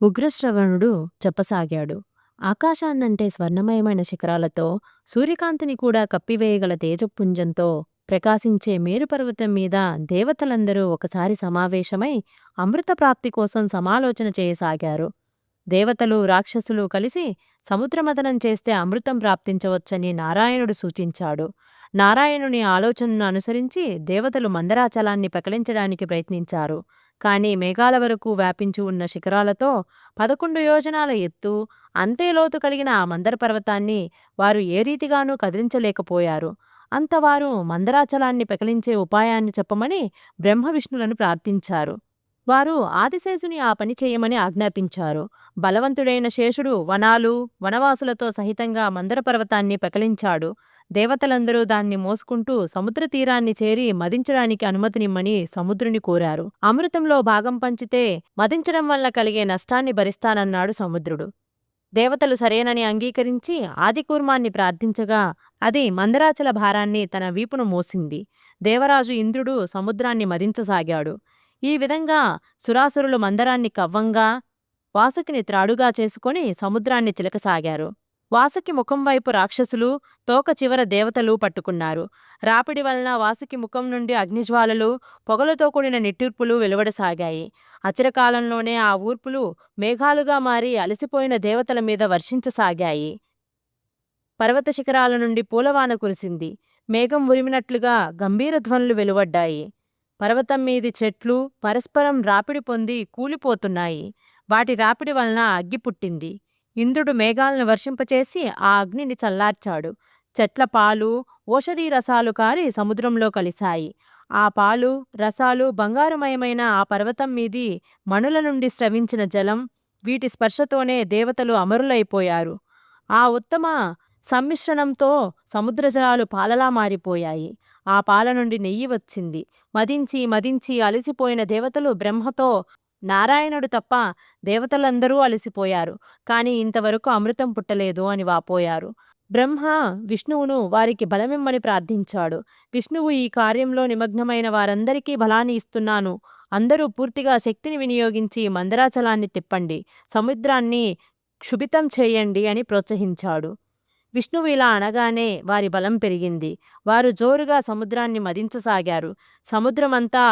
ఉగ్రశ్రవణుడు చెప్పసాగాడు. ఆకాశాన్నంటే స్వర్ణమయమైన శిఖరాలతో, సూర్యకాంతిని కూడా కప్పివేయగల తేజపుంజంతో ప్రకాశించే మేరుపర్వతం మీద దేవతలందరూ ఒకసారి సమావేశమై అమృతప్రాప్తి కోసం సమాలోచన చేయసాగారు. దేవతలు, రాక్షసులు కలిసి సముద్రమథనం చేస్తే అమృతం ప్రాప్తించవచ్చని నారాయణుడు సూచించాడు. నారాయణుని ఆలోచనను అనుసరించి దేవతలు మందరాచలాన్ని పెకలించడానికి ప్రయత్నించారు. కాని మేఘాల వరకు వ్యాపించి ఉన్న శిఖరాలతో 11 యోజనాల ఎత్తు, అంతే లోతు కలిగిన ఆ మందర పర్వతాన్ని వారు ఏ రీతిగానూ కదిలించలేకపోయారు. అంతవారు మందరాచలాన్ని పెకలించే ఉపాయాన్ని చెప్పమని బ్రహ్మవిష్ణులను ప్రార్థించారు. వారు ఆదిశేషుని ఆ పని చేయమని ఆజ్ఞాపించారు. బలవంతుడైన శేషుడు వనాలు, వనవాసులతో సహితంగా మందర పర్వతాన్ని పెకలించాడు. దేవతలందరూ దాన్ని మోసుకుంటూ సముద్ర తీరాన్ని చేరి మదించడానికి అనుమతినిమ్మని సముద్రుని కోరారు. అమృతంలో భాగం పంచితే మదించడం వల్ల కలిగే నష్టాన్ని భరిస్తానన్నాడు సముద్రుడు. దేవతలు సరేనని అంగీకరించి ఆదికూర్మాన్ని ప్రార్థించగా అది మందరాచల భారాన్ని తన వీపును మోసింది. దేవరాజు ఇంద్రుడు సముద్రాన్ని మదించసాగాడు. ఈ విధంగా సురాసురులు మందరాన్ని కవ్వంగా, వాసుకిని త్రాడుగా చేసుకొని సముద్రాన్ని చిలకసాగారు. వాసుకి ముఖం వైపు రాక్షసులు, తోక చివర దేవతలు పట్టుకున్నారు. రాపిడి వలన వాసుకి ముఖం నుండి అగ్నిజ్వాలలు, పొగలతో కూడిన నిట్టూర్పులు వెలువడసాగాయి. అచిరకాలంలోనే ఆ ఊర్పులు మేఘాలుగా మారి అలసిపోయిన దేవతల మీద వర్షించసాగాయి. పర్వత శిఖరాల నుండి పూలవాన కురిసింది. మేఘం ఉరిమినట్లుగా గంభీర ధ్వనులు వెలువడ్డాయి. పర్వతం మీది చెట్లు పరస్పరం రాపిడి పొంది కూలిపోతున్నాయి. వాటి రాపిడి వలన అగ్గి పుట్టింది. ఇంద్రుడు మేఘాలను వర్షింపచేసి ఆ అగ్నిని చల్లార్చాడు. చెట్ల పాలు, ఓషధీ రసాలు కారి సముద్రంలో కలిశాయి. ఆ పాలు, రసాలు బంగారుమయమైన ఆ పర్వతం మీది మణుల నుండి స్రవించిన జలం, వీటి స్పర్శతోనే దేవతలు అమరులైపోయారు. ఆ ఉత్తమ సమ్మిశ్రణంతో సముద్రజలాలు పాలలా మారిపోయాయి. ఆ పాల నుండి నెయ్యి వచ్చింది. మదించి మదించి అలసిపోయిన దేవతలు బ్రహ్మతో, నారాయణుడు తప్ప దేవతలందరూ అలసిపోయారు, కాని ఇంతవరకు అమృతం పుట్టలేదు అని వాపోయారు. బ్రహ్మ విష్ణువును వారికి బలమిమ్మని ప్రార్థించాడు. విష్ణువు, ఈ కార్యంలో నిమగ్నమైన వారందరికీ బలాన్ని ఇస్తున్నాను. అందరూ పూర్తిగా శక్తిని వినియోగించి మందరాచలాన్ని తిప్పండి, సముద్రాన్ని క్షుభితం చేయండి అని ప్రోత్సహించాడు. విష్ణువు ఇలా అనగానే వారి బలం పెరిగింది. వారు జోరుగా సముద్రాన్ని మదించసాగారు. సముద్రమంతా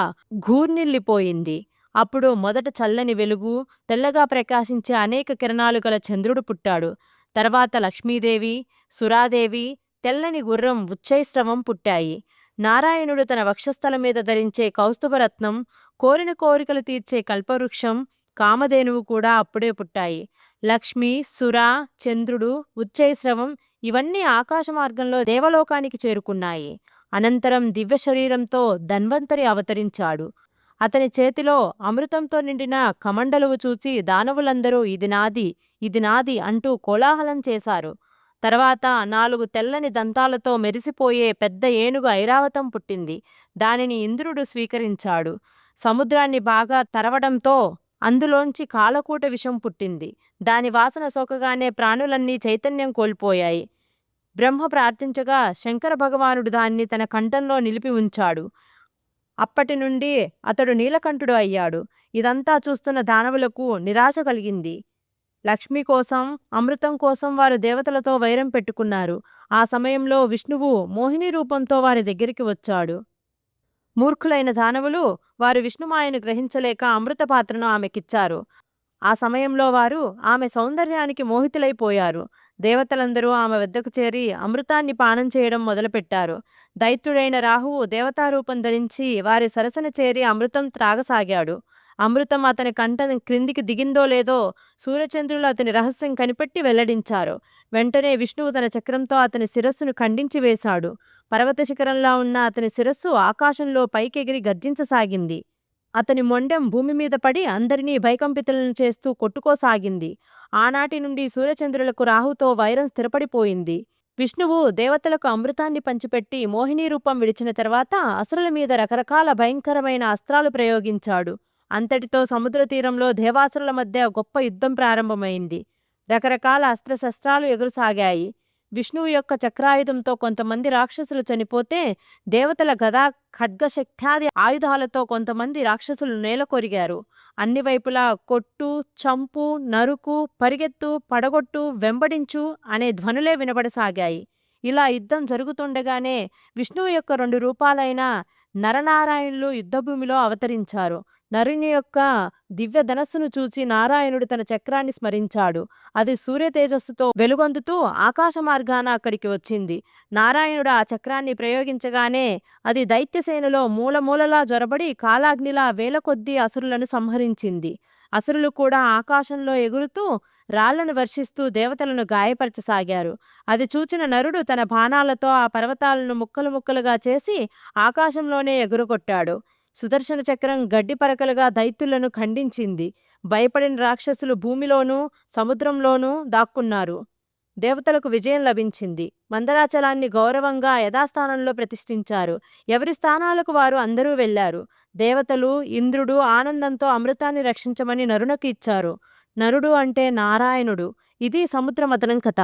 ఘూర్నిల్లిపోయింది. అప్పుడు మొదట చల్లని వెలుగు, తెల్లగా ప్రకాశించే అనేక కిరణాలు గల చంద్రుడు పుట్టాడు. తర్వాత లక్ష్మీదేవి, సురాదేవి, తెల్లని గుర్రం ఉచ్చైశ్రవం పుట్టాయి. నారాయణుడు తన వక్షస్థలం మీద ధరించే కౌస్తుభరత్నం, కోరిన కోరికలు తీర్చే కల్పవృక్షం, కామధేనువు కూడా అప్పుడే పుట్టాయి. లక్ష్మి, సుర, చంద్రుడు, ఉచ్చైశ్రవం ఇవన్నీ ఆకాశ మార్గంలో దేవలోకానికి చేరుకున్నాయి. అనంతరం దివ్య శరీరంతో ధన్వంతరి అవతరించాడు. అతని చేతిలో అమృతంతో నిండిన కమండలువు చూచి దానవులందరూ ఇది నాది, ఇది నాది అంటూ కోలాహలం చేశారు. తర్వాత 4 తెల్లని దంతాలతో మెరిసిపోయే పెద్ద ఏనుగు ఐరావతం పుట్టింది. దానిని ఇంద్రుడు స్వీకరించాడు. సముద్రాన్ని బాగా తరవడంతో అందులోంచి కాలకూట విషం పుట్టింది. దాని వాసన సోకగానే ప్రాణులన్నీ చైతన్యం కోల్పోయాయి. బ్రహ్మ ప్రార్థించగా శంకర భగవానుడు దాన్ని తన కంఠంలో నిలిపి ఉంచాడు. అప్పటి నుండి అతడు నీలకంఠుడు అయ్యాడు. ఇదంతా చూస్తున్న దానవులకు నిరాశ కలిగింది. లక్ష్మి కోసం, అమృతం కోసం వారు దేవతలతో వైరం పెట్టుకున్నారు. ఆ సమయంలో విష్ణువు మోహిని రూపంతో వారి దగ్గరికి వచ్చాడు. మూర్ఖులైన దానవులు వారు విష్ణుమాయను గ్రహించలేక అమృత పాత్రను ఆమెకిచ్చారు. ఆ సమయంలో వారు ఆమె సౌందర్యానికి మోహితులైపోయారు. దేవతలందరూ ఆమె వద్దకు చేరి అమృతాన్ని పానం చేయడం మొదలుపెట్టారు. దైత్యుడైన రాహువు దేవతారూపం ధరించి వారి సరసన చేరి అమృతం త్రాగసాగాడు. అమృతం అతని కంఠం క్రిందికి దిగిందో లేదో సూర్యచంద్రులు అతని రహస్యం కనిపెట్టి వెల్లడించారు. వెంటనే విష్ణువు తన చక్రంతో అతని శిరస్సును ఖండించి వేశాడు. పర్వత శిఖరంలా ఉన్న అతని శిరస్సు ఆకాశంలో పైకెగిరి గర్జించసాగింది. అతని మొండెం భూమి మీద పడి అందరినీ భయకంపితులను చేస్తూ కొట్టుకోసాగింది. ఆనాటి నుండి సూర్యచంద్రులకు రాహుతో వైరం స్థిరపడిపోయింది. విష్ణువు దేవతలకు అమృతాన్ని పంచిపెట్టి మోహిని రూపం విడిచిన తర్వాత అసురుల మీద రకరకాల భయంకరమైన అస్త్రాలు ప్రయోగించాడు. అంతటితో సముద్ర తీరంలో దేవాసురుల మధ్య గొప్ప యుద్ధం ప్రారంభమైంది. రకరకాల అస్త్రశస్త్రాలు ఎగురుసాగాయి. విష్ణువు యొక్క చక్రాయుధంతో కొంతమంది రాక్షసులు చనిపోతే దేవతల గదా ఖడ్గ శక్త్యాది ఆయుధాలతో కొంతమంది రాక్షసులు నేలకొరిగారు. అన్ని వైపులా కొట్టు, చంపు, నరుకు, పరిగెత్తు, పడగొట్టు, వెంబడించు అనే ధ్వనులే వినబడసాగాయి. ఇలా యుద్ధం జరుగుతుండగానే విష్ణువు యొక్క 2 రూపాలైన నరనారాయణులు యుద్ధభూమిలో అవతరించారు. నరుని యొక్క దివ్య ధనస్సును చూచి నారాయణుడు తన చక్రాన్ని స్మరించాడు. అది సూర్య తేజస్సుతో వెలుగొందుతూ ఆకాశ మార్గాన అక్కడికి వచ్చింది. నారాయణుడు ఆ చక్రాన్ని ప్రయోగించగానే అది దైత్యసేనలో మూలమూలలా జొరబడి కాలాగ్నిలా వేల కొద్దీ అసురులను సంహరించింది. అసురులు కూడా ఆకాశంలో ఎగురుతూ రాళ్లను వర్షిస్తూ దేవతలను గాయపరచసాగారు. అది చూచిన నరుడు తన బాణాలతో ఆ పర్వతాలను ముక్కలు ముక్కలుగా చేసి ఆకాశంలోనే ఎగురగొట్టాడు. సుదర్శన చక్రం గడ్డి పరకలుగా దైత్యులను ఖండించింది. భయపడిన రాక్షసులు భూమిలోనూ సముద్రంలోనూ దాక్కున్నారు. దేవతలకు విజయం లభించింది. మందరాచలాన్ని గౌరవంగా యథాస్థానంలో ప్రతిష్ఠించారు. ఎవరి స్థానాలకు వారు అందరూ వెళ్లారు. దేవతలు, ఇంద్రుడు ఆనందంతో అమృతాన్ని రక్షించమని నరునకు ఇచ్చారు. నరుడు అంటే నారాయణుడు. ఇది సముద్ర మథనం కథ.